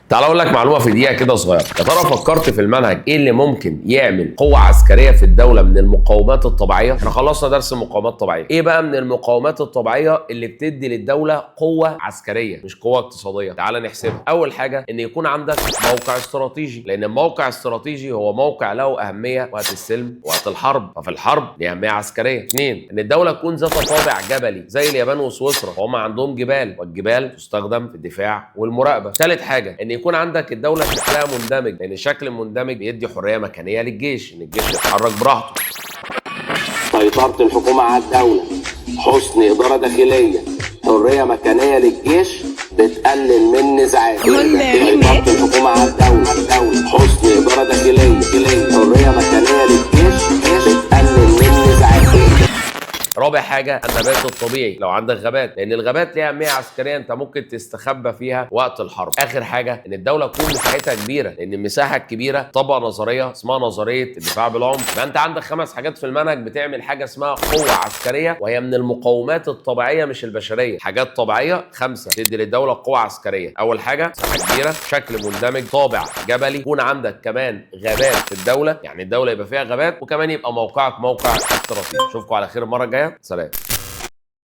تعال اقول لك معلومه في دقيقه كده صغيره. يا ترى فكرت في المنهج ايه اللي ممكن يعمل قوه عسكريه في الدوله من المقاومات الطبيعيه؟ احنا خلصنا درس المقاومات الطبيعيه. ايه بقى من المقاومات الطبيعيه اللي بتدي للدوله قوه عسكريه مش قوه اقتصاديه؟ تعال نحسبها. اول حاجه ان يكون عندك موقع استراتيجي، لان الموقع الاستراتيجي هو موقع له اهميه وقت السلم وقت الحرب، ففي الحرب ليه اهميه عسكريه. اثنين، ان الدوله تكون ذات طابع جبلي زي اليابان وسويسرا، وهم عندهم جبال والجبال تستخدم في الدفاع والمراقبه. ثالث حاجه ان يكون عندك الدوله شكلها مندمج، لان الشكل المندمج بيدي حريه مكانيه للجيش، ان الجيش يتحرك براحته. سيطرة الحكومة على الدولة، حسن إدارة داخلية، حرية مكانية للجيش، بتقلل من نزاعات. سيطرة الحكومة على الدولة، حسن إدارة داخلية، حرية مكانية للجيش، بتقلل من نزاعات. رابع حاجه النبات الطبيعي، لو عندك غابات، لان الغابات ليها اهميه عسكريه انت ممكن تستخبى فيها وقت الحرب. اخر حاجه ان الدوله تكون مساحتها كبيره، لان المساحه الكبيره طبقه نظريه اسمها نظريه الدفاع بالعنف. يبقى انت عندك 5 حاجات في المنهج بتعمل حاجه اسمها قوه عسكريه، وهي من المقومات الطبيعيه مش البشريه. حاجات طبيعيه 5 تدي للدوله قوه عسكريه. اول حاجه مساحه كبيره، شكل مندمج، طابع جبلي، يكون عندك كمان غابات في الدوله، يعني الدوله يبقى فيها غابات، وكمان يبقى موقعك موقع استراتيجي. اشوفكم على خير المره الجايه. سلام.